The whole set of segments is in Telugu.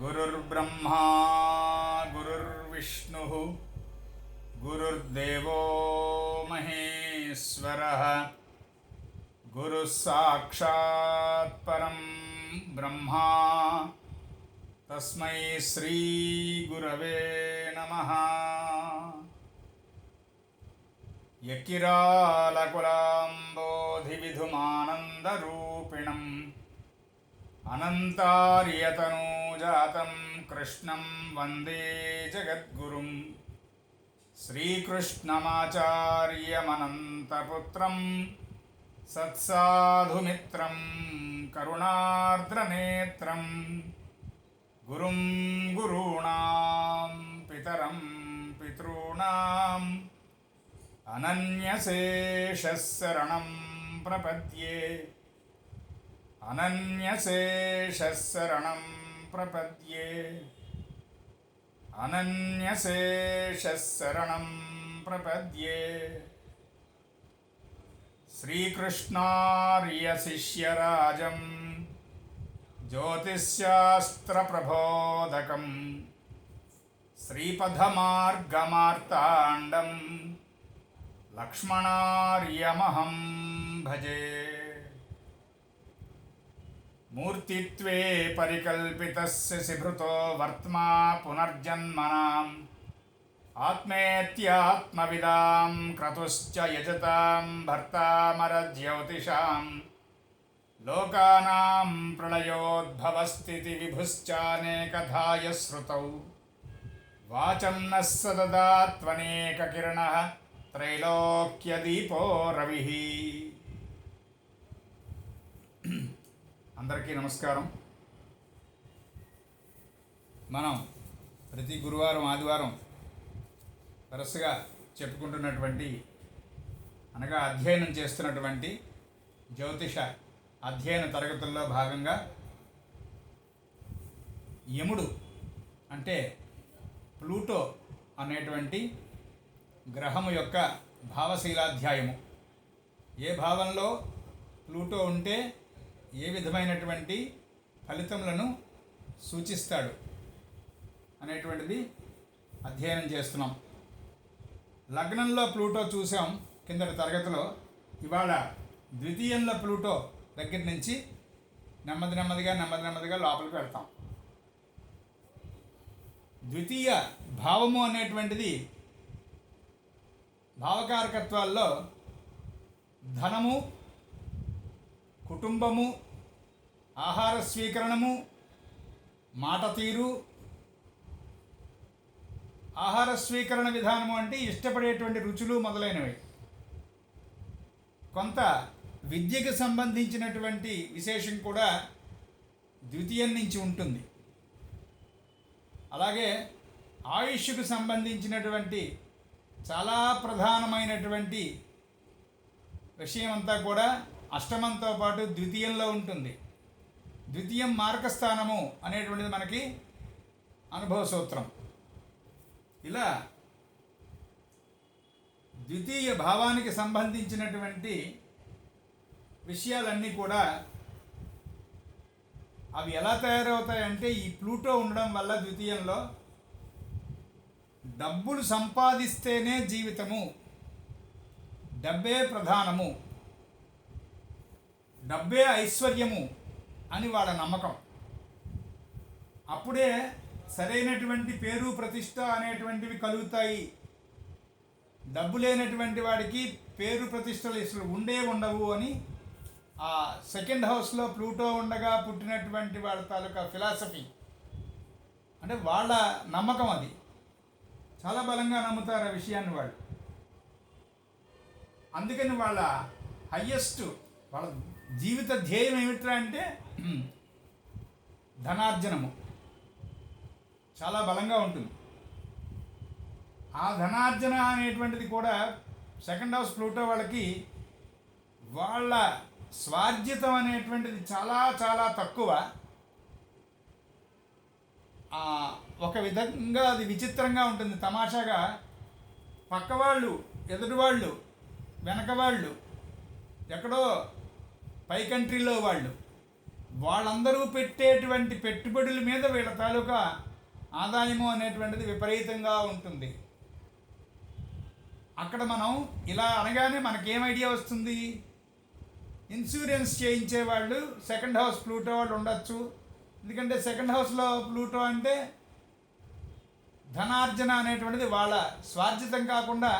गुरुर्ब्रह्मा गुरुर्विष्णुः गुरुर्देवो महेश्वरः गुरुः साक्षात् परं ब्रह्मा तस्मै श्री गुरवे नमः। यकिरालकुलाम्बोधिविधुमानन्दरूपिणम् अनन्तार्यतनूजातं कृष्णं वन्दे जगद्गुरुं श्रीकृष्णमाचार्यमनन्तपुत्रं सत्साधुमित्रं करुणार्द्रनेत्रं गुरुं गुरूणां पितरं पितॄणाम् अनन्यशेषः शरणं प्रपद्ये अनन्यशेषः शरणं प्रपद्ये अनन्यशेषः शरणं प्रपद्ये। श्रीकृष्णार्यशिष्यराजं ज्योतिश्शास्त्रप्रबोधकं श्रीपथमार्गमार्ताण्डं लक्ष्मणार्यमहं भजे। मूर्तित्वे परिकल्पितस्य शिभृतो वर्त्मा पुनर्जन्मनाम् आत्मेत्यात्मविदां क्रतुश्च यजतां भर्तामरज्योतिषां लोकानां प्रलयोद्भवस्थितिविभुश्चानेकधा श्रुतौ वाचं नः सददात्वनेककिरणः त्रैलोक्यदीपो रविः। అందరికీ నమస్కారం. మనం ప్రతి గురువారం ఆదివారం వరుసగా చెప్పుకుంటున్నటువంటి అనగా అధ్యయనం చేస్తున్నటువంటి జ్యోతిష అధ్యయన తరగతుల్లో భాగంగా యముడు అంటే ప్లూటో అనేటువంటి గ్రహము యొక్క భావశీలాధ్యాయము, ఏ భావంలో ప్లూటో ఉంటే ఏ విధమైనటువంటి ఫలితములను సూచిస్తాడు అనేటువంటిది అధ్యయనం చేస్తున్నాం. లగ్నంలో ప్లూటో చూసాం కిందటి తరగతిలో. ఇవాళ ద్వితీయంలో ప్లూటో దగ్గర నుంచి నెమ్మదిగా లోపలికి వెళ్తాం. ద్వితీయ భావము అనేటువంటిది భావకారకత్వాల్లో ధనము, కుటుంబము, ఆహార స్వీకరణము, మాట తీరు. ఆహార స్వీకరణ విధానము అంటే ఇష్టపడేటువంటి రుచులు మొదలైనవి. కొంత విద్యకు సంబంధించినటువంటి విశేషం కూడా ద్వితీయం నుంచి ఉంటుంది. అలాగే ఆయుష్కు సంబంధించినటువంటి చాలా ప్రధానమైనటువంటి విషయం అంతా కూడా అష్టమంతో పాటు ద్వితీయంలో ఉంటుంది. ద్వితీయం మార్గస్థానము అనేటువంటిది మనకి అనుభవ సూత్రం. ఇలా ద్వితీయ భావానికి సంబంధించినటువంటి విషయాలన్నీ కూడా అవి ఎలా తయారవుతాయంటే ఈ ప్లూటో ఉండడం వల్ల ద్వితీయంలో డబ్బులు సంపాదిస్తేనే జీవితము, డబ్బే ప్రధానము, డబ్బే ఐశ్వర్యము అని వాళ్ళ నమ్మకం. అప్పుడే సరైనటువంటి పేరు ప్రతిష్ట అనేటువంటివి కలుగుతాయి. డబ్బు లేనటువంటి వాడికి పేరు ప్రతిష్టలు అసలు ఉండవు అని ఆ సెకండ్ హౌస్లో ప్లూటో ఉండగా పుట్టినటువంటి వాళ్ళ తాలూకా ఫిలాసఫీ, అంటే వాళ్ళ నమ్మకం. అది చాలా బలంగా నమ్ముతారు ఆ విషయాన్ని వాళ్ళు. అందుకని వాళ్ళ హయ్యెస్ట్ వాళ్ళ జీవిత ధ్యేయం ఏమిట్రా అంటే ధనార్జనము చాలా బలంగా ఉంటుంది. ఆ ధనార్జన అనేటువంటిది కూడా సెకండ్ హౌస్ ప్లూటో వాళ్ళకి వాళ్ళ స్వార్జితం అనేటువంటిది చాలా చాలా తక్కువ. ఒక విధంగా అది విచిత్రంగా ఉంటుంది, తమాషాగా. పక్కవాళ్ళు, ఎదుటివాళ్ళు, వెనకవాళ్ళు, ఎక్కడో పై కంట్రీలో వాళ్ళు వాళ్ళందరూ పెట్టేటువంటి పెట్టుబడుల మీద వీళ్ళ తాలూకా ఆదాయము అనేటువంటిది విపరీతంగా ఉంటుంది. అక్కడ మనం ఇలా అనగానే మనకేం ఐడియా వస్తుంది? ఇన్సూరెన్స్ చేయించే వాళ్ళు సెకండ్ హౌస్ ప్లూటో వాళ్ళు ఉండొచ్చు. ఎందుకంటే సెకండ్ హౌస్లో ప్లూటో అంటే ధనార్జన అనేటువంటిది వాళ్ళ స్వార్జితం కాకుండా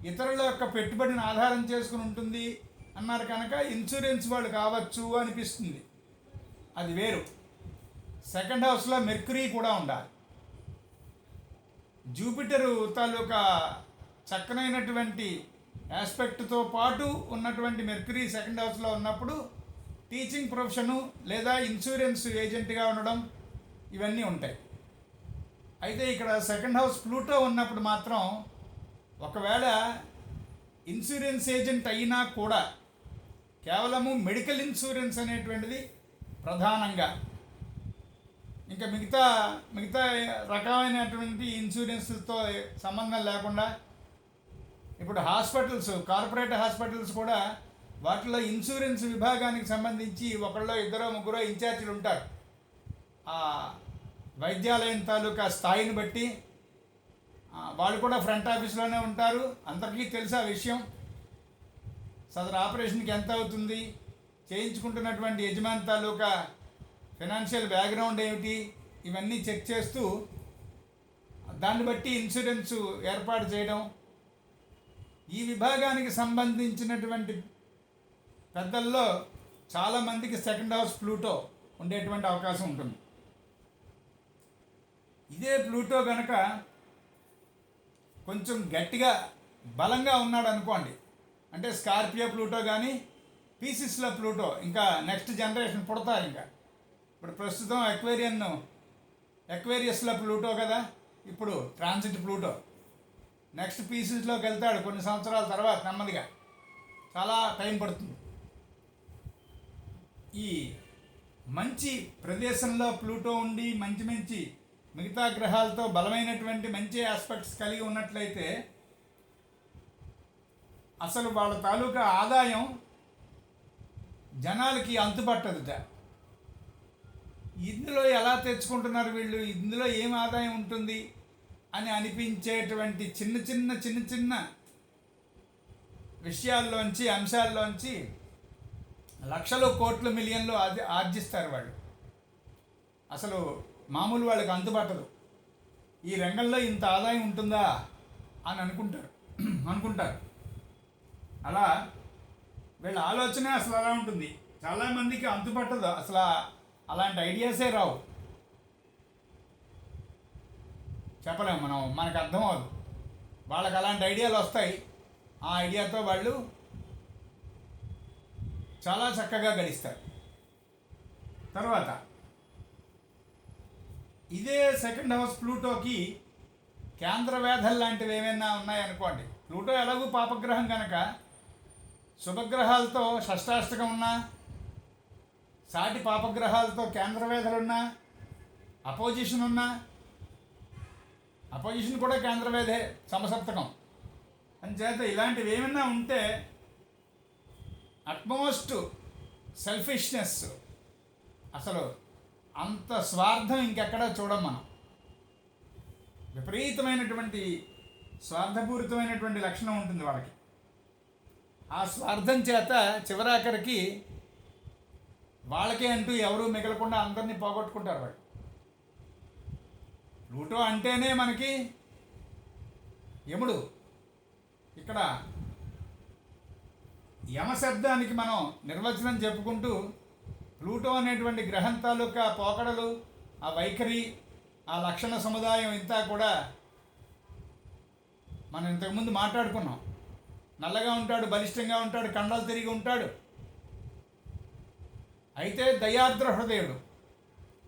ఇతరుల యొక్క పెట్టుబడిని ఆధారం చేసుకుని ఉంటుంది అన్నారు కనుక ఇన్సూరెన్స్ వాళ్ళు కావచ్చు అనిపిస్తుంది. అది వేరు. సెకండ్ హౌస్లో మెర్క్యూరీ కూడా ఉండాలి. జూపిటరు తాలూకా చక్కనైనటువంటి ఆస్పెక్ట్తో పాటు ఉన్నటువంటి మెర్క్యూరీ సెకండ్ హౌస్లో ఉన్నప్పుడు టీచింగ్ ప్రొఫెషను లేదా ఇన్సూరెన్స్ ఏజెంట్గా ఉండడం ఇవన్నీ ఉంటాయి. అయితే ఇక్కడ సెకండ్ హౌస్ ప్లూటో ఉన్నప్పుడు మాత్రం ఒకవేళ ఇన్సూరెన్స్ ఏజెంట్ అయినా కూడా కేవలము మెడికల్ ఇన్సూరెన్స్ అనేటువంటిది ప్రధానంగా, ఇంకా మిగతా రకమైనటువంటి ఇన్సూరెన్స్తో సంబంధం లేకుండా ఇప్పుడు హాస్పిటల్స్, కార్పొరేట్ హాస్పిటల్స్ కూడా వాటిలో ఇన్సూరెన్స్ విభాగానికి సంబంధించి ఒకళ్ళో ఇద్దరో ముగ్గురో ఇన్ఛార్జీలు ఉంటారు. ఆ వైద్యాలయం తాలూకా స్థాయిని బట్టి వాళ్ళు కూడా ఫ్రంట్ ఆఫీస్లోనే ఉంటారు. అందరికీ తెలుసు ఆ విషయం. సదరు ఆపరేషన్కి ఎంత అవుతుంది, చేయించుకుంటున్నటువంటి యజమాని తాలూకా ఫైనాన్షియల్ బ్యాక్గ్రౌండ్ ఏమిటి, ఇవన్నీ చెక్ చేస్తూ దాన్ని బట్టి ఇన్సూరెన్సు ఏర్పాటు చేయడం. ఈ విభాగానికి సంబంధించినటువంటి పెద్దల్లో చాలామందికి సెకండ్ హౌస్ ప్లూటో ఉండేటువంటి అవకాశం ఉంటుంది. ఇదే ప్లూటో కనుక కొంచెం గట్టిగా బలంగా ఉన్నాడు అనుకోండి, అంటే స్కార్పియో ప్లూటో కానీ పీసిస్లో ప్లూటో, ఇంకా నెక్స్ట్ జనరేషన్ పుడతారు. ఇంకా ఇప్పుడు ప్రస్తుతం ఎక్వేరియస్లో ప్లూటో కదా, ఇప్పుడు ట్రాన్సిట్ ప్లూటో. నెక్స్ట్ పీసిస్లోకి వెళ్తాడు కొన్ని సంవత్సరాల తర్వాత, నెమ్మదిగా, చాలా టైం పడుతుంది. ఈ మంచి ప్రదేశంలో ప్లూటో ఉండి మంచి మిగతా గ్రహాలతో బలమైనటువంటి మంచి ఆస్పెక్ట్స్ కలిగి ఉన్నట్లయితే అసలు వాళ్ళ తాలూకా ఆదాయం జనాలకి అంతుపట్టదుట. ఇందులో ఎలా తెచ్చుకుంటున్నారు వీళ్ళు, ఇందులో ఏం ఆదాయం ఉంటుంది అని అనిపించేటువంటి చిన్న విషయాల్లోంచి, అంశాల్లోంచి లక్షలు, కోట్లు, మిలియన్లు ఆర్జిస్తారు వాళ్ళు. అసలు మామూలు వాళ్ళకి అంతుపట్టదు. ఈ రంగంలో ఇంత ఆదాయం ఉంటుందా అని అనుకుంటారు. అలా వీళ్ళ ఆలోచనే అసలు అలా ఉంటుంది. చాలామందికి అంతుపట్టదు, అసలు అలాంటి ఐడియాసే రావు. చెప్పలేము మనం, మనకు అర్థం అవ్వదు. వాళ్ళకి అలాంటి ఐడియాలు వస్తాయి. ఆ ఐడియాతో వాళ్ళు చాలా చక్కగా గడిస్తారు. తర్వాత ఇదే సెకండ్ హౌస్ ప్లూటోకి కేంద్ర వేధలు లాంటివి ఏమైనా ఉన్నాయనుకోండి. ప్లూటో ఎలాగూ పాపగ్రహం కనుక శుభగ్రహాలతో షష్టాష్టకం ఉన్నా, సాటి పాపగ్రహాలతో కేంద్ర వేధలున్నా, అపోజిషన్ ఉన్నా, అపోజిషన్ కూడా కేంద్రవేదే, సమసప్తకం అంచేత ఇలాంటివి ఏమైనా ఉంటే అట్మోస్ట్ సెల్ఫిష్నెస్, అసలు అంత స్వార్థం ఇంకెక్కడా చూడం మనం. విపరీతమైనటువంటి స్వార్థపూరితమైనటువంటి లక్షణం ఉంటుంది వాళ్ళకి. ఆ స్వార్థం చేత చివరాఖరికి వాళ్ళకే అంటూ ఎవరూ మిగలకుండా అందరినీ పోగొట్టుకుంటారు వాళ్ళు. ప్లూటో అంటేనే మనకి యముడు. ఇక్కడ యమ శబ్దానికి మనం నిర్వచనం చెప్పుకుంటూ ప్లూటో అనేటువంటి గ్రహం తాలూకా పోకడలు, ఆ వైఖరి, ఆ లక్షణ సముదాయం ఇంతా కూడా మనం ఇంతకుముందు మాట్లాడుకున్నాం. నల్లగా ఉంటాడు, బలిష్టంగా ఉంటాడు, కండలు తిరిగి ఉంటాడు, అయితే దయార్ద్ర హృదయుడు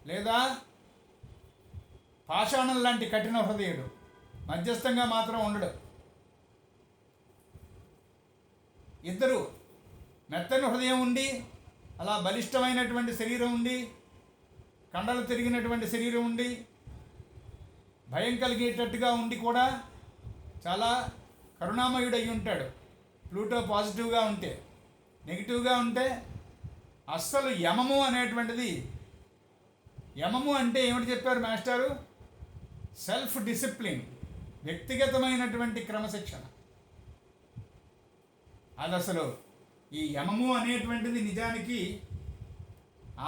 లేదా పాషాణం లాంటి కఠిన హృదయుడు, మధ్యస్థంగా మాత్రం ఉండడు. ఇద్దరు మెత్తని హృదయం ఉండి, అలా బలిష్టమైనటువంటి శరీరం ఉండి, కండలు తిరిగినటువంటి శరీరం ఉండి, భయం కలిగేటట్టుగా ఉండి కూడా చాలా కరుణామయుడై ఉంటాడు. ప్లూటో పాజిటివ్గా ఉంటే. నెగిటివ్గా ఉంటే అస్సలు యమము అనేటువంటిది, యమము అంటే ఏమిటి చెప్పారు మాస్టారు? సెల్ఫ్ డిసిప్లిన్, వ్యక్తిగతమైనటువంటి క్రమశిక్షణ. అది అసలు ఈ యమము అనేటువంటిది నిజానికి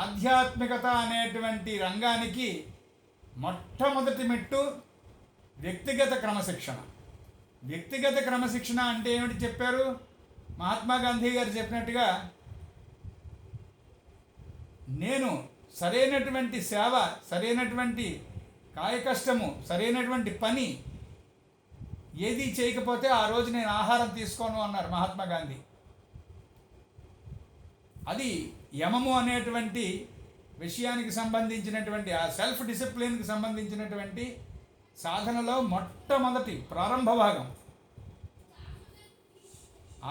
ఆధ్యాత్మికత అనేటువంటి రంగానికి మొట్టమొదటి మెట్టు వ్యక్తిగత క్రమశిక్షణ. వ్యక్తిగత క్రమశిక్షణ అంటే ఏమిటి చెప్పారు? మహాత్మా గాంధీ గారు చెప్పినట్టుగా, నేను సరైనటువంటి సేవ, సరైనటువంటి కాయకష్టము, సరైనటువంటి పని ఏది చేయకపోతే ఆ రోజు నేను ఆహారం తీసుకోను అన్నారు మహాత్మా గాంధీ. అది యమము అనేటువంటి విషయానికి సంబంధించినటువంటి, ఆ సెల్ఫ్ డిసిప్లిన్కి సంబంధించినటువంటి సాధనలో మొట్టమొదటి ప్రారంభ భాగం.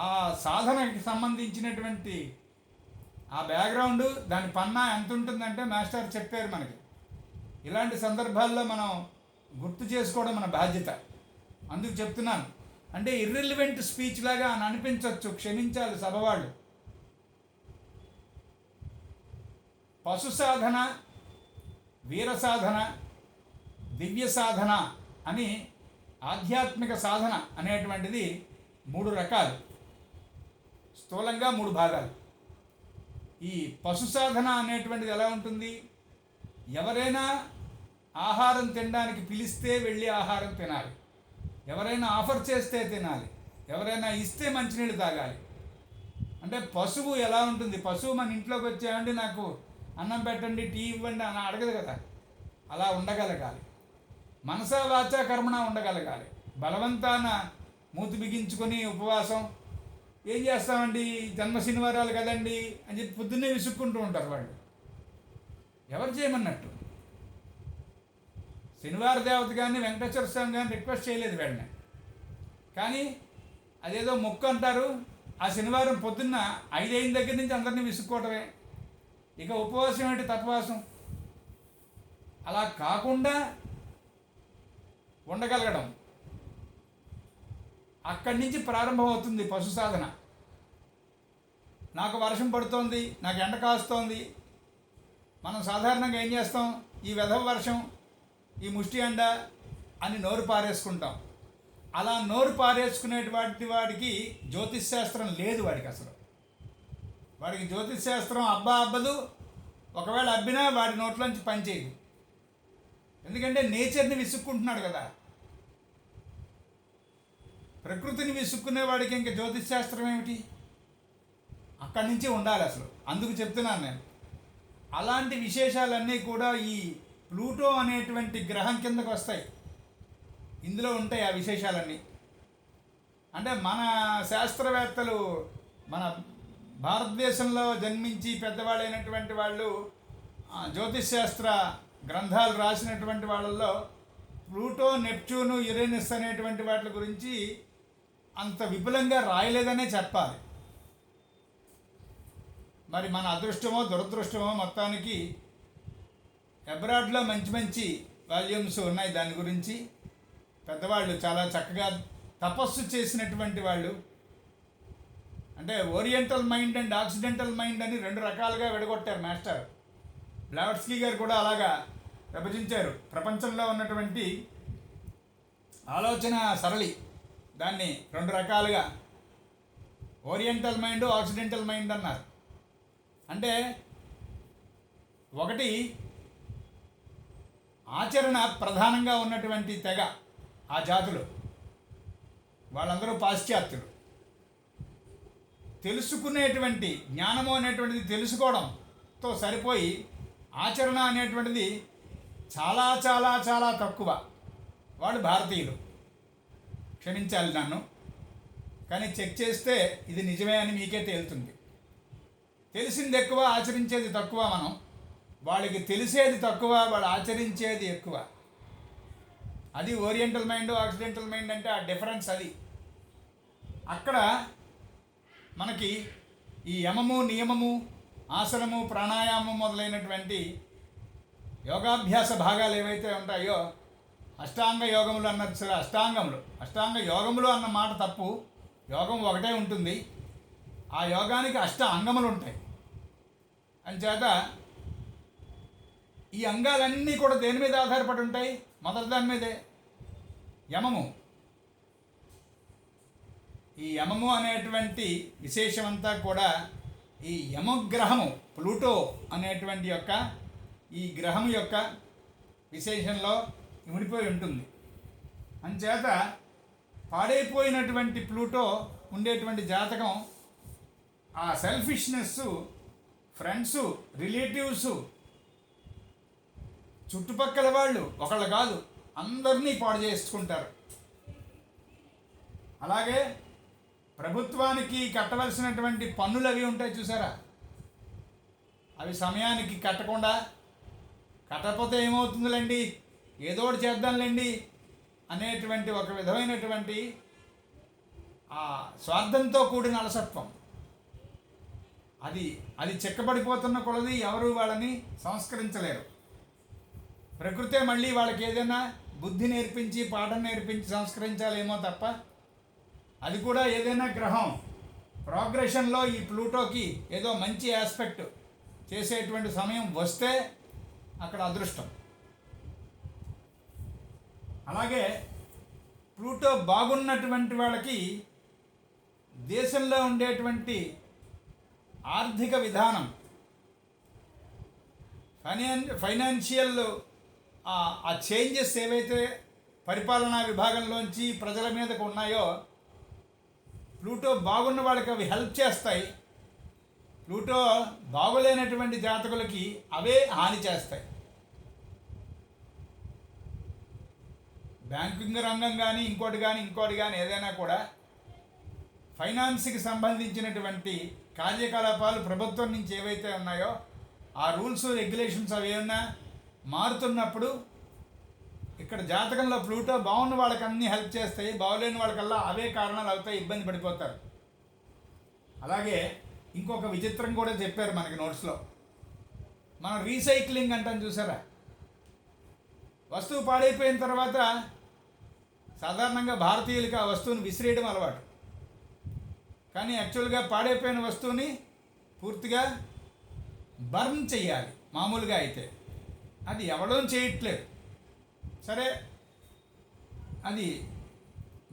ఆ సాధనకి సంబంధించినటువంటి ఆ బ్యాక్గ్రౌండ్, దాని పన్నా ఎంత ఉంటుందంటే మాస్టర్ చెప్పారు మనకి. ఇలాంటి సందర్భాల్లో మనం గుర్తు చేసుకోవడం మన బాధ్యత. అందుకు చెప్తున్నాను. అంటే ఇర్రిలివెంట్ స్పీచ్ లాగా అని అనిపించవచ్చు, క్షమించాలి సభవాళ్ళు. పశు సాధన, వీర సాధన, దివ్య సాధన అని ఆధ్యాత్మిక సాధన అనేటువంటిది 3 రకాలు, స్థూలంగా 3 భాగాలు. ఈ పశు సాధన అనేటువంటిది ఎలా ఉంటుంది? ఎవరైనా ఆహారం తినడానికి పిలిస్తే వెళ్ళి ఆహారం తినాలి, ఎవరైనా ఆఫర్ చేస్తే తినాలి, ఎవరైనా ఇస్తే మంచినీళ్ళు తాగాలి. అంటే పశువు ఎలా ఉంటుంది? పశువు మన ఇంట్లోకి వచ్చామంటే నాకు అన్నం పెట్టండి, టీ ఇవ్వండి అని అడగదు కదా. అలా ఉండగలగాలి, మనసా వాచా కర్మణ ఉండగలగాలి. బలవంతాన మూతి బిగించుకొని ఉపవాసం ఏం చేస్తామండి, జన్మ శనివారాలు కదండి అని చెప్పి పొద్దున్నే విసుక్కుంటూ ఉంటారు వాళ్ళు. ఎవరు చేయమన్నట్టు? శనివార దేవత కానీ వెంకటేశ్వర స్వామి కానీ రిక్వెస్ట్ చేయలేదు వెళ్ళిన, కానీ అదేదో మొక్కు అంటారు. ఆ శనివారం పొద్దున్న 5 అయిన దగ్గర నుంచి అందరినీ విసుక్కోవటమే. ఇక ఉపవాసం ఏంటి, తత్వాసం. అలా కాకుండా ఉండగలగడం, అక్కడి నుంచి ప్రారంభం అవుతుంది పశు సాధన. నాకు వర్షం పడుతోంది, నాకు ఎండ కాస్తోంది, మనం సాధారణంగా ఏం చేస్తాం? ఈ వెధవ వర్షం, ఈ ముష్టి ఎండ అని నోరు పారేసుకుంటాం. అలా నోరు పారేసుకునేటువంటి వాడికి జ్యోతిష్ శాస్త్రం లేదు. వాడికి అసలు, వాడికి జ్యోతిష్ శాస్త్రం అబ్బదు. ఒకవేళ అబ్బినా వాడి నోట్లోంచి పనిచేయదు. ఎందుకంటే నేచర్ని విసుక్కుంటున్నాడు కదా. ప్రకృతిని విసుక్కునేవాడికి ఇంకా జ్యోతిష్ శాస్త్రం ఏమిటి? అక్కడి నుంచి ఉండాలి అసలు. అందుకు చెప్తున్నాను నేను. అలాంటి విశేషాలన్నీ కూడా ఈ ప్లూటో అనేటువంటి గ్రహం కిందకు వస్తాయి. ఇందులో ఉంటాయి ఆ విశేషాలన్నీ. అంటే మన శాస్త్రవేత్తలు, మన భారతదేశంలో జన్మించి పెద్దవాళ్ళైనటువంటి వాళ్ళు, జ్యోతిష్ శాస్త్ర గ్రంథాలు రాసినటువంటి వాళ్ళల్లో ప్లూటో, నెప్ట్యూను, యురేనస్ అనేటువంటి వాటి గురించి అంత విపులంగా రాయలేదనే చెప్పాలి. మరి మన అదృష్టమో దురదృష్టమో మొత్తానికి అబ్రాడ్లో మంచి మంచి వాల్యూమ్స్ ఉన్నాయి దాని గురించి. పెద్దవాళ్ళు చాలా చక్కగా తపస్సు చేసినటువంటి వాళ్ళు. అంటే oriental mind and accidental mind అని 2 రకాలుగా విడగొట్టారు మాస్టర్. బ్లావట్స్కీ గారు కూడా అలాగా విభజించారు. ప్రపంచంలో ఉన్నటువంటి ఆలోచన సరళి దాన్ని 2 రకాలుగా ఓరియంటల్ మైండ్, ఆక్సిడెంటల్ మైండ్ అన్నారు. అంటే ఒకటి ఆచరణ ప్రధానంగా ఉన్నటువంటి తెగ, ఆ జాతులు వాళ్ళందరూ పాశ్చాత్యులు. తెలుసుకునేటువంటి జ్ఞానము అనేటువంటిది తెలుసుకోవడంతో సరిపోయి ఆచరణ అనేటువంటిది చాలా చాలా చాలా తక్కువ. వాళ్ళు భారతీయులు, క్షమించాలి నన్ను, కానీ చెక్ చేస్తే ఇది నిజమే అని మీకే తేలుతుంది. తెలిసింది ఎక్కువ, ఆచరించేది తక్కువ. మనం వాళ్ళకి తెలిసేది తక్కువ, వాళ్ళు ఆచరించేది ఎక్కువ. అది ఓరియంటల్ మైండ్, ఆక్సిడెంటల్ మైండ్ అంటే ఆ డిఫరెన్స్ అది. అక్కడ మనకి ఈ యమము, నియమము, ఆసనము, ప్రాణాయామం మొదలైనటువంటి యోగాభ్యాస భాగాలు ఏవైతే ఉంటాయో, అష్టాంగ యోగములు అన్నది సరే, అష్టాంగ యోగములు అన్న మాట తప్పు. యోగం ఒకటే ఉంటుంది. ఆ యోగానికి 8 అంగములు ఉంటాయి. అంచేత ఈ అంగాలన్నీ కూడా దేని మీద ఆధారపడి ఉంటాయి? మొదటి దాని మీదే, యమము. ఈ యమము అనేటువంటి విశేషం అంతా కూడా ఈ యమగ్రహము ప్లూటో అనేటువంటి ఈ గ్రహం యొక్క విశేషంలో ఇమిడిపోయి ఉంటుంది. అంచేత పాడైపోయినటువంటి ప్లూటో ఉండేటువంటి జాతకం ఆ సెల్ఫిష్నెస్, ఫ్రెండ్స్, రిలేటివ్స్, చుట్టుపక్కల వాళ్ళు ఒకళ్ళు కాదు అందరినీ పాడు చేసుకుంటారు. అలాగే ప్రభుత్వానికి కట్టవలసినటువంటి పన్నులు అవి ఉంటాయి చూసారా, అవి సమయానికి కట్టకపోతే ఏమవుతుందిలేండి, ఏదో ఒకటి చేద్దాంలేండి అనేటువంటి ఒక విధమైనటువంటి ఆ స్వార్థంతో కూడిన అలసత్వం, అది చెక్కబడిపోతున్న కొలది ఎవరు వాళ్ళని సంస్కరించలేరు. ప్రకృతే మళ్ళీ వాళ్ళకి ఏదైనా బుద్ధి నేర్పించి పాఠం నేర్పించి సంస్కరించాలేమో తప్ప, అది కూడా ఏదైనా గ్రహం ప్రోగ్రెషన్లో ఈ ప్లూటోకి ఏదో మంచి ఆస్పెక్ట్ చేసేటువంటి సమయం వస్తే అక్కడ అదృష్టం. అలాగే ప్లూటో బాగున్నటువంటి వాళ్ళకి దేశంలో ఉండేటువంటి ఆర్థిక విధానం, ఫైనాన్షియల్ ఆ చేంజెస్ ఏవైతే పరిపాలనా విభాగంలోంచి ప్రజల మీదకు ఉన్నాయో, ప్లూటో బాగున్న వాళ్ళకి అవి హెల్ప్ చేస్తాయి. ప్లూటో బాగులేనటువంటి జాతకులకి అవే హాని చేస్తాయి. బ్యాంకింగ్ రంగం కానీ ఇంకోటి కానీ ఏదైనా కూడా ఫైనాన్స్కి సంబంధించినటువంటి కార్యకలాపాలు ప్రభుత్వం నుంచి ఏవైతే ఉన్నాయో ఆ రూల్స్ రెగ్యులేషన్స్ అవి ఏమన్నా మారుతున్నప్పుడు ఇక్కడ జాతకంలో ప్లూటో బాగున్న వాళ్ళకి అన్నీ హెల్ప్ చేస్తాయి, బాగులేని వాళ్ళకల్లా అవే కారణాలు అవుతాయి, ఇబ్బంది పడిపోతారు. అలాగే ఇంకొక విచిత్రం కూడా చెప్పారు మనకి నోట్స్లో. మనం రీసైక్లింగ్ అంటాం చూసారా, వస్తువు పాడైపోయిన తర్వాత సాధారణంగా భారతీయులకి ఆ వస్తువుని విసిరేయడం అలవాటు. కానీ యాక్చువల్గా పాడైపోయిన వస్తువుని పూర్తిగా బర్న్ చెయ్యాలి. మామూలుగా అయితే అది ఎవడో చేయట్లేదు. సరే, అది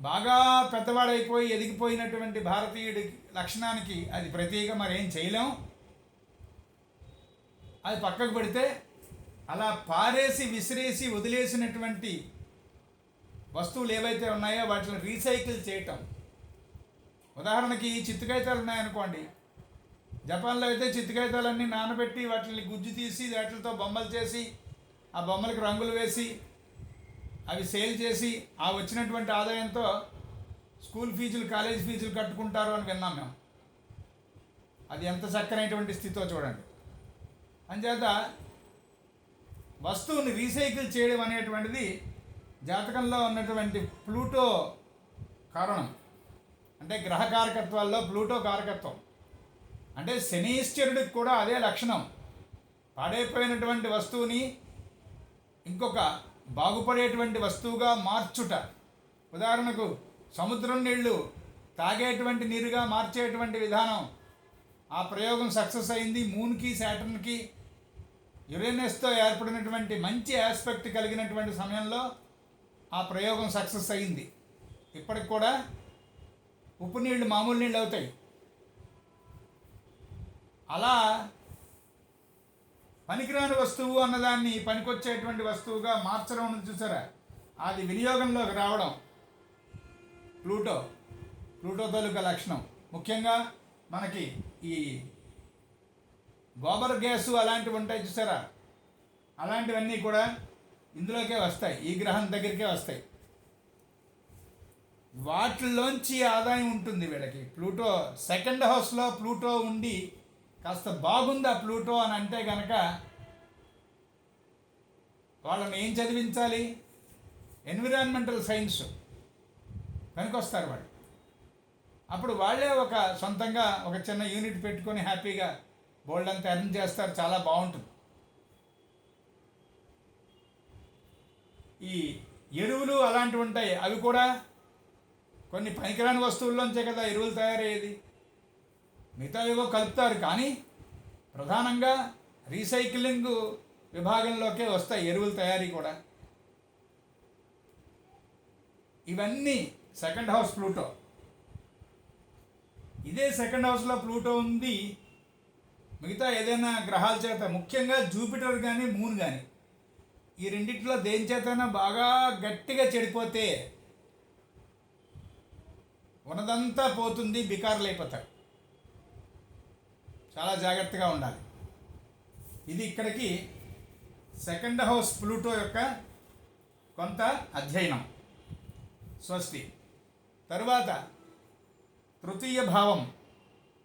బాగా పెద్దవాడైపోయి ఎదిగిపోయినటువంటి భారతీయుడి లక్షణానికి అది ప్రతీక, మరేం చేయలేం. అది పక్కకు పెడితే అలా పారేసి విసిరేసి వదిలేసినటువంటి వస్తువులు ఏవైతే ఉన్నాయో వాటిని రీసైకిల్ చేయటం. ఉదాహరణకి చిత్తుకాయితాలు ఉన్నాయనుకోండి, జపాన్లో అయితే చిత్తుకాయితాలన్నీ నానబెట్టి వాటిని గుజ్జు తీసి వాటితో బొమ్మలు చేసి ఆ బొమ్మలకు రంగులు వేసి అవి సేల్ చేసి ఆ వచ్చినటువంటి ఆదాయంతో స్కూల్ ఫీజులు, కాలేజ్ ఫీజులు కట్టుకుంటారు అని విన్నాం మేము. అది ఎంత చక్కనైనటువంటి స్థితితో చూడండి. అంచేత వస్తువుని రీసైకిల్ చేయడం అనేటువంటిది జాతకంలో ఉన్నటువంటి ప్లూటో కారణం. అంటే గ్రహ కారకత్వాల్లో ప్లూటో కారకత్వం. అంటే శనీశ్వరుడికి కూడా అదే లక్షణం. పాడైపోయినటువంటి వస్తువుని ఇంకొక బాగుపడేటువంటి వస్తువుగా మార్చుట. ఉదాహరణకు సముద్రం నీళ్లు తాగేటువంటి నీరుగా మార్చేటువంటి విధానం, ఆ ప్రయోగం సక్సెస్ అయింది. మూన్కి, శాటర్న్కి, యురేనస్తో ఏర్పడినటువంటి మంచి ఆస్పెక్ట్ కలిగినటువంటి సమయంలో ఆ ప్రయోగం సక్సెస్ అయింది. ఇప్పటికి కూడా ఉప్పు నీళ్లు మామూలు నీళ్ళు అవుతాయి. అలా పనికిరాని వస్తువు అన్నదాన్ని పనికొచ్చేటువంటి వస్తువుగా మార్చడం ఉంది చూసారా, అది వినియోగంలోకి రావడం ప్లూటో తాలూకా లక్షణం. ముఖ్యంగా మనకి ఈ గోబర్ గ్యాసు అలాంటివి ఉంటాయి చూసారా, అలాంటివన్నీ కూడా ఇందులోకే వస్తాయి, ఈ గ్రహం దగ్గరికే వస్తాయి. వాటిల్లోంచి ఆదాయం ఉంటుంది వీళ్ళకి. ప్లూటో సెకండ్ హౌస్లో ప్లూటో ఉండి కాస్త బాగుందా ప్లూటో అని అంటే కనుక వాళ్ళని ఏం చదివించాలి? ఎన్విరాన్మెంటల్ సైన్స్ పనికొస్తారు వాళ్ళు. అప్పుడు వాళ్ళే ఒక సొంతంగా ఒక చిన్న యూనిట్ పెట్టుకొని హ్యాపీగా బోల్డ్ అంతా ఎర్న్ చేస్తారు. చాలా బాగుంటుంది. ఈ ఎరువులు అలాంటివి ఉంటాయి, అవి కూడా కొన్ని పనికిరాని వస్తువుల్లోంచే కదా ఎరువులు తయారయ్యేది. మిగతా ఏవో కలుపుతారు, కానీ ప్రధానంగా రీసైక్లింగ్ విభాగంలోకే వస్తాయి ఎరువుల తయారీ కూడా. ఇవన్నీ సెకండ్ హౌస్ ప్లూటో. ఇదే సెకండ్ హౌస్లో ప్లూటో ఉంది మిగతా ఏదైనా గ్రహాల చేత, ముఖ్యంగా జూపిటర్ కానీ మూన్ కానీ, ఈ రెండిట్లో దేని చేతైనా బాగా గట్టిగా చెడిపోతే ఉన్నదంతా పోతుంది, బికారులు అయిపోతారు. చాలా జాగ్రత్తగా ఉండాలి. ఇది ఇక్కడికి సెకండ్ హౌస్ ప్లూటో యొక్క కొంత అధ్యయనం. స్వస్తి. తరువాత తృతీయ భావం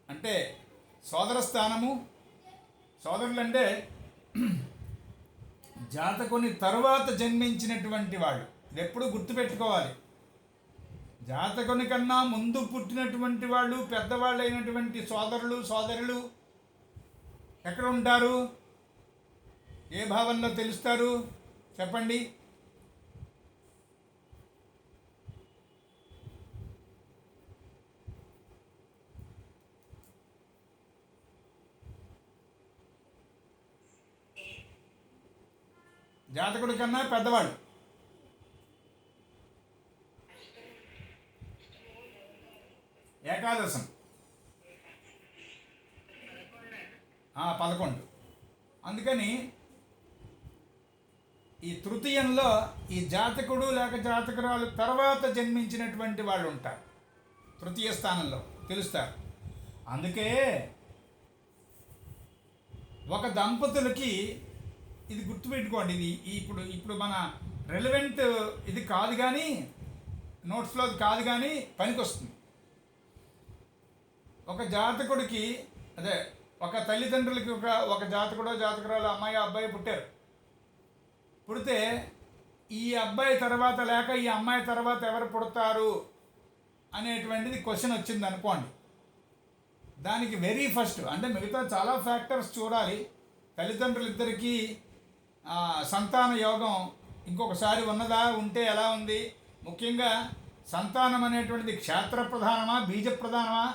అంటే సోదర స్థానము. సోదరులు అంటే జాతకుని తరువాత జన్మించినటువంటి వాళ్ళు. ఇది ఎప్పుడు గుర్తుపెట్టుకోవాలి. జాతకుని కన్నా ముందు పుట్టినటువంటి వాళ్ళు, పెద్దవాళ్ళు అయినటువంటి సోదరులు సోదరులు ఎక్కడ ఉంటారు? ఏ భావంలో తెలుస్తారు చెప్పండి? జాతకుడి కన్నా పెద్దవాళ్ళు. ఏకాదశం 11. అందుకని ఈ తృతీయంలో ఈ జాతకుడు లేక జాతకురాలు తర్వాత జన్మించినటువంటి వాళ్ళు ఉంటారు, తృతీయ స్థానంలో తెలుస్తారు. అందుకే ఒక దంపతులకి ఇది గుర్తుపెట్టుకోండి. ఇది ఇప్పుడు మన రెలవెంట్ ఇది కాదు కానీ, నోట్స్లో కాదు కానీ పనికొస్తుంది. ఒక జాతకుడికి అదే ఒక తల్లిదండ్రులకి ఒక జాతకుడో జాతకురాలు అమ్మాయి అబ్బాయి పుట్టారు. పుడితే ఈ అబ్బాయి తర్వాత లేక ఈ అమ్మాయి తర్వాత ఎవరు పుడతారు అనేటువంటిది క్వశ్చన్ వచ్చింది అనుకోండి. దానికి వెరీ ఫస్ట్ అంటే మిగతా చాలా ఫ్యాక్టర్స్ చూడాలి. తల్లిదండ్రులిద్దరికీ సంతాన యోగం ఇంకొకసారి ఉన్నదా, ఉంటే ఎలా ఉంది, ముఖ్యంగా సంతానం అనేటువంటిది క్షేత్ర ప్రధానమా బీజ ప్రధానమా,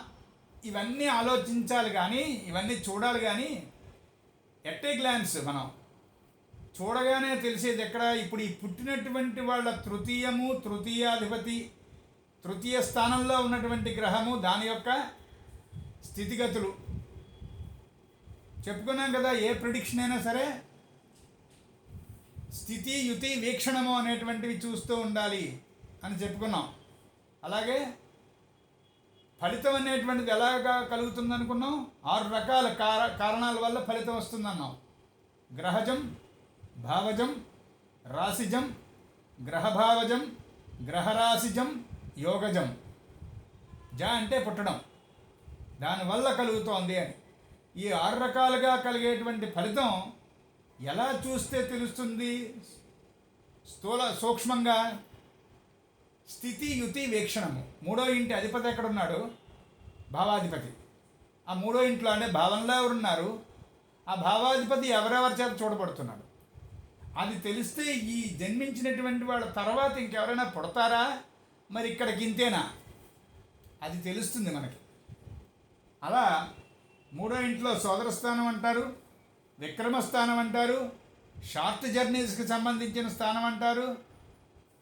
ఇవన్నీ ఆలోచించాలి కానీ, ఇవన్నీ చూడాలి కానీ ఎట్ ఏ గ్లాన్స్ మనం చూడగానే తెలిసేది ఎక్కడ? ఇప్పుడు ఈ పుట్టినటువంటి వాళ్ళ తృతీయాధిపతి, తృతీయ స్థానంలో ఉన్నటువంటి గ్రహము, దాని యొక్క స్థితిగతులు చెప్పుకున్నాం కదా. ఏ ప్రిడిక్షన్ అయినా సరే స్థితి యుతి వీక్షణము అనేటువంటివి చూస్తూ ఉండాలి అని చెప్పుకున్నాం. అలాగే ఫలితం అనేటువంటిది ఎలాగా కలుగుతుంది అనుకున్నాం? 6 రకాల కారణాల వల్ల ఫలితం వస్తుందన్నాం. గ్రహజం, భావజం, రాశిజం, గ్రహభావజం, గ్రహరాశిజం, యోగజం. అంటే పుట్టడం, దానివల్ల కలుగుతోంది అని. ఈ 6 రకాలుగా కలిగేటువంటి ఫలితం ఎలా చూస్తే తెలుస్తుంది? సూక్ష్మంగా స్థితి యుతి వీక్షణము. 3వ ఇంటి అధిపతి ఎక్కడున్నాడు? భావాధిపతి. ఆ 3వ ఇంట్లో అంటే భావంలో ఎవరున్నారు? ఆ భావాధిపతి ఎవరెవరి చేత చూడబడుతున్నాడు అది తెలిస్తే ఈ జన్మించినటువంటి వాళ్ళ తర్వాత ఇంకెవరైనా పుడతారా, మరి ఇక్కడికి ఇంతేనా, అది తెలుస్తుంది మనకి. అలా 3వ ఇంట్లో సోదరస్థానం అంటారు, విక్రమస్థానం అంటారు, షార్ట్ జర్నీస్కి సంబంధించిన స్థానం అంటారు,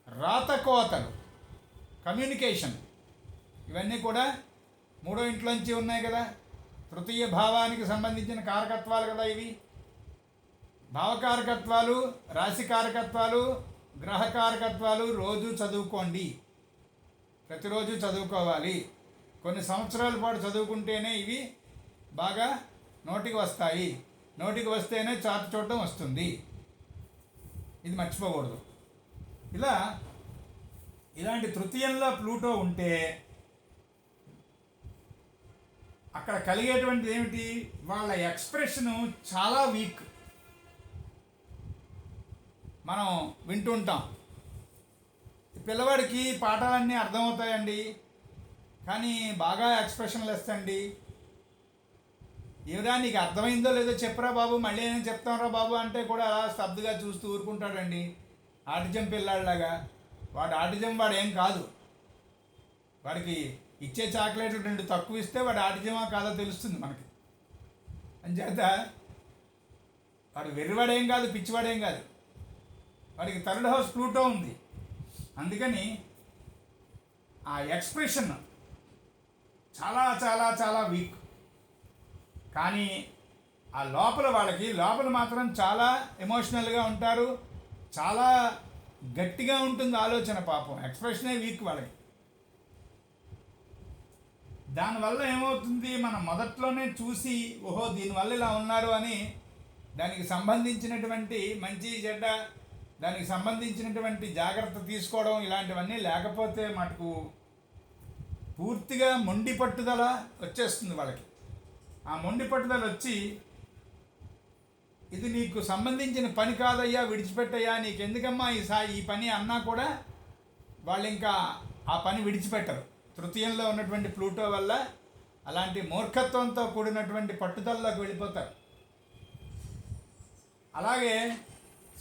రాతకోతలు, కమ్యూనికేషన్, ఇవన్నీ కూడా 3వ ఇంట్లోంచి ఉన్నాయి కదా. తృతీయ భావానికి సంబంధించిన కారకత్వాలు కదా ఇవి. భావకారకత్వాలు, రాశికారకత్వాలు, గ్రహకారకత్వాలు రోజు చదువుకోండి. ప్రతిరోజు చదువుకోవాలి. కొన్ని సంవత్సరాల పాటు చదువుకుంటేనే ఇవి బాగా నోటికి వస్తాయి. నోటికి వస్తేనే చార్ట్ చూడటం వస్తుంది. ఇది మర్చిపోకూడదు. ఇలాంటి తృతీయంలో ప్లూటో ఉంటే అక్కడ కలిగేటువంటిది ఏమిటి? వాళ్ళ ఎక్స్ప్రెషను చాలా వీక్. మనం వింటుంటాం, పిల్లవాడికి పాఠాలన్నీ అర్థమవుతాయండి కానీ బాగా ఎక్స్ప్రెషన్లు వేస్తండి. ఏమిరా నీకు అర్థమైందో లేదో చెప్పరా బాబు, మళ్ళీ నేను చెప్తాంరా బాబు అంటే కూడా అలా స్తబ్దుగా చూస్తూ ఊరుకుంటాడండి. ఆటిజం పిల్లాడిలాగా. వాడు ఆటిజం వాడు ఏం కాదు. వాడికి ఇచ్చే చాక్లెట్లు 2 తక్కువ ఇస్తే వాడు ఆటిజమా కాదో తెలుస్తుంది మనకి. అంచేత వాడు వెర్రివాడేం కాదు, పిచ్చివాడేం కాదు, వాడికి థర్డ్ హౌస్ ప్లూటో ఉంది. అందుకని ఆ ఎక్స్ప్రెషన్ చాలా చాలా చాలా వీక్. కానీ ఆ లోపల మాత్రం చాలా ఎమోషనల్గా ఉంటారు, చాలా గట్టిగా ఉంటుంది ఆలోచన. పాపం ఎక్స్ప్రెషనే వీక్ వాళ్ళకి. దానివల్ల ఏమవుతుంది, మనం మొదట్లోనే చూసి ఓహో దీనివల్ల ఇలా ఉన్నారు అని దానికి సంబంధించినటువంటి మంచి చెడ్డ, దానికి సంబంధించినటువంటి జాగ్రత్త తీసుకోవడం ఇలాంటివన్నీ లేకపోతే మటుకు పూర్తిగా మొండి పట్టుదల వచ్చేస్తుంది వాళ్ళకి. ఆ మొండి పట్టుదల వచ్చి ఇది నీకు సంబంధించిన పని కాదయ్యా, విడిచిపెట్టయ్యా, నీకెందుకమ్మా ఈ పని అన్నా కూడా వాళ్ళు ఇంకా ఆ పని విడిచిపెట్టరు. తృతీయంలో ఉన్నటువంటి ప్లూటో వల్ల అలాంటి మూర్ఖత్వంతో కూడినటువంటి పట్టుదలలోకి వెళ్ళిపోతారు. అలాగే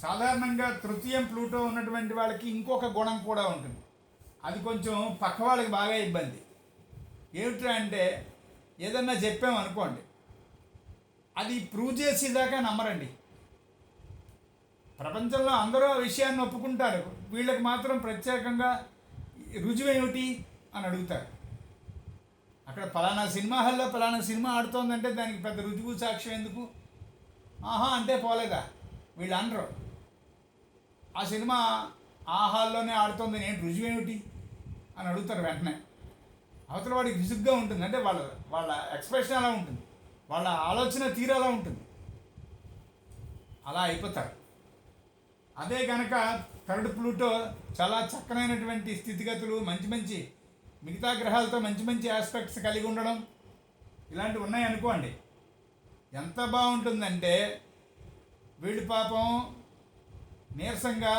సాధారణంగా తృతీయం ప్లూటో ఉన్నటువంటి వాళ్ళకి ఇంకొక గుణం కూడా ఉంటుంది. అది కొంచెం పక్క వాళ్ళకి బాగా ఇబ్బంది. ఏమిట్రా అంటే ఏదన్నా చెప్పామనుకోండి, అది ప్రూవ్ చేసేదాకా నమ్మరండి. ప్రపంచంలో అందరూ ఆ విషయాన్ని ఒప్పుకుంటారు, వీళ్ళకి మాత్రం ప్రత్యేకంగా రుజువేమిటి అని అడుగుతారు. అక్కడ ఫలానా సినిమా హాల్లో ఫలానా సినిమా ఆడుతోందంటే దానికి పెద్ద రుజువు సాక్ష్యం ఎందుకు? ఆహా అంటే పోలేదా వీళ్ళు అనరు. ఆ సినిమా ఆ హాల్లోనే ఆడుతోంది, నేను రుజువేమిటి అని అడుగుతారు వెంటనే. అవతల వాడికి విసుగ్గా ఉంటుంది. అంటే వాళ్ళ ఎక్స్ప్రెషన్ అలా ఉంటుంది, వాళ్ళ ఆలోచన తీరు అలా ఉంటుంది, అలా అయిపోతారు. అదే కనుక థర్డ్ ప్లూటో చాలా చక్కనైనటువంటి స్థితిగతులు, మంచి మిగతా గ్రహాలతో మంచి ఆస్పెక్ట్స్ కలిగి ఉండడం ఇలాంటివి ఉన్నాయనుకోండి, ఎంత బాగుంటుందంటే వీళ్ళు పాపం నీరసంగా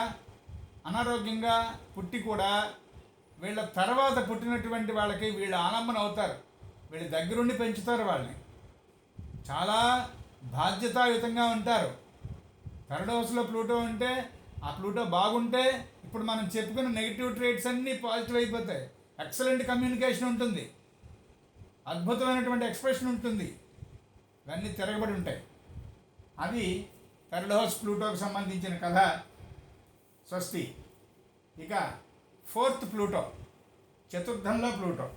అనారోగ్యంగా పుట్టి కూడా వీళ్ళ తర్వాత పుట్టినటువంటి వాళ్ళకి వీళ్ళు ఆలంబన అవుతారు, వీళ్ళ దగ్గరుండి పెంచుతారు వాళ్ళని, చాలా బాధ్యతాయుతంగా ఉంటారు. థర్డ్ హౌస్లో ప్లూటో ఉంటే ఆ ప్లూటో బాగుంటే ఇప్పుడు మనం చెప్పుకున్న నెగిటివ్ ట్రేట్స్ అన్నీ పాజిటివ్ అయిపోతాయి. ఎక్సలెంట్ కమ్యూనికేషన్ ఉంటుంది, అద్భుతమైనటువంటి ఎక్స్ప్రెషన్ ఉంటుంది, ఇవన్నీ తిరగబడి ఉంటాయి. అది థర్డ్ హౌస్ ప్లూటోకి సంబంధించిన కథ. స్వస్తి. ఇక ఫోర్త్ ప్లూటో, చతుర్థంలో ప్లూటో.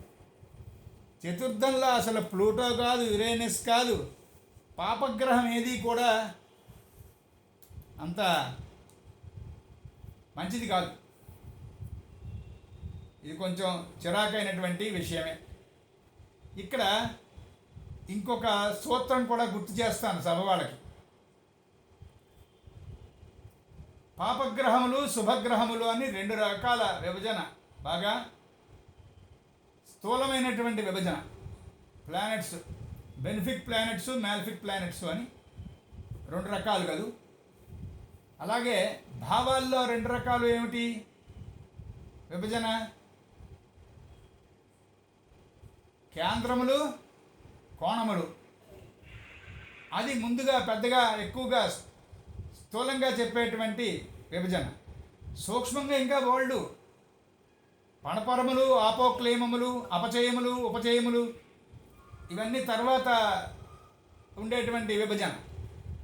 చతుర్థంలో అసలు ప్లూటో కాదు, యురేనస్ కాదు, పాపగ్రహం ఏది కూడా అంత మంచిది కాదు. ఇది కొంచెం చిరాకైనటువంటి విషయమే. ఇక్కడ ఇంకొక సూత్రం కూడా గుర్తు చేస్తాను సభ వాళ్ళకి. పాపగ్రహములు శుభగ్రహములు అని రెండు రకాల విభజన, బాగా స్థూలమైనటువంటి విభజన. ప్లానెట్స్, బెనిఫిక్ ప్లానెట్స్, మ్యాల్ఫిక్ ప్లానెట్స్ అని రెండు రకాలు కదూ. అలాగే భావాల్లో రెండు రకాలు ఏమిటి విభజన? కేంద్రములు, కోణములు. అది ముందుగా పెద్దగా ఎక్కువగా స్థూలంగా చెప్పేటువంటి విభజన. సూక్ష్మంగా ఇంకా బోల్డు పణపరములు, ఆపోక్లేమములు, అపచయములు, ఉపచయములు ఇవన్నీ తర్వాత ఉండేటువంటి విభజన.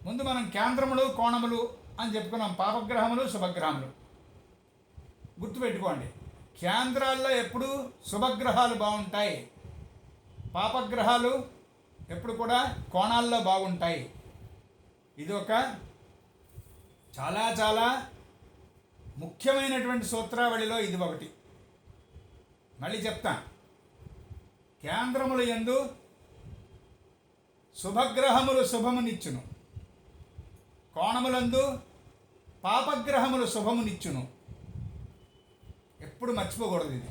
ముందు మనం కేంద్రములు, కోణములు అని చెప్పుకున్నాం, పాపగ్రహములు శుభగ్రహములు. గుర్తుపెట్టుకోండి, కేంద్రాల్లో ఎప్పుడు శుభగ్రహాలు బాగుంటాయి, పాపగ్రహాలు ఎప్పుడు కూడా కోణాల్లో బాగుంటాయి. ఇది ఒక చాలా చాలా ముఖ్యమైనటువంటి సూత్రావళిలో ఇది ఒకటి. మళ్ళీ చెప్తాను. కేంద్రములు యందు శుభగ్రహములు శుభమునిచ్చును, కోణములందు పాపగ్రహములు శుభమునిచ్చును. ఎప్పుడు మర్చిపోకూడదు ఇది.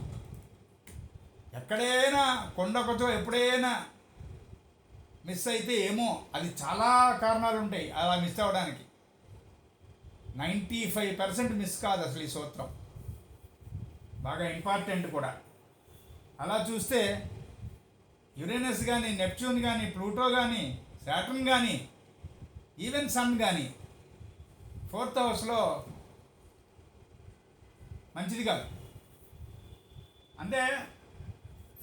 ఎక్కడైనా కొండకొచ్చో ఎప్పుడైనా మిస్ అయితే ఏమో, అది చాలా కారణాలు ఉంటాయి అలా మిస్ అవ్వడానికి. 95% మిస్ కాదు అసలు ఈ సూత్రం, బాగా ఇంపార్టెంట్ కూడా. అలా చూస్తే యురేనస్ కానీ, నెప్ట్యూన్ కానీ, ప్లూటో కానీ, శాటర్న్ కానీ, ఈవెన్ సన్ కానీ ఫోర్త్ హౌస్లో మంచిది కాదు. అంటే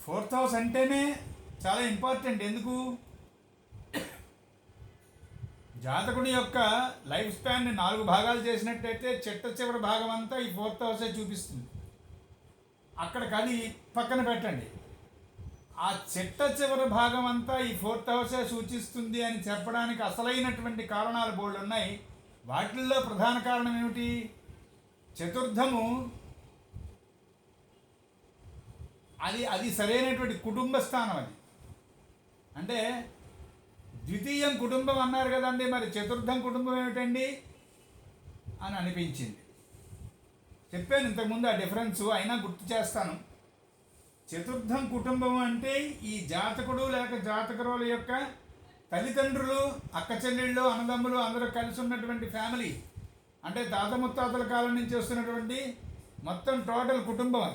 ఫోర్త్ హౌస్ అంటేనే చాలా ఇంపార్టెంట్. ఎందుకు? జాతకుడి యొక్క లైఫ్ స్పాన్ని 4 భాగాలు చేసినట్టయితే చిట్ట చివరి భాగం అంతా ఈ 4th హౌసే చూపిస్తుంది. అక్కడికి అది పక్కన పెట్టండి. ఆ చిట్ట చివరి భాగం అంతా ఈ 4th హౌసే సూచిస్తుంది అని చెప్పడానికి అసలైనటువంటి కారణాలు బోల్డ్ ఉన్నాయి. వాటిల్లో ప్రధాన కారణం ఏమిటి? చతుర్థము అది సరైనటువంటి కుటుంబ స్థానం. అది అంటే ద్వితీయం కుటుంబం అన్నారు కదండి, మరి చతుర్థం కుటుంబం ఏమిటండి అని అనిపించింది. చెప్పాను ఇంతకుముందు ఆ డిఫరెన్స్, అయినా గుర్తు చేస్తాను. చతుర్థం కుటుంబం అంటే ఈ జాతకుడు లేక జాతకుల యొక్క తల్లిదండ్రులు, అక్క చెల్లెళ్ళు, అన్నదమ్ములు అందరూ కలిసి ఉన్నటువంటి ఫ్యామిలీ. అంటే తాత ముత్తాతల కాలం నుంచి వస్తున్నటువంటి మొత్తం టోటల్ కుటుంబం అది.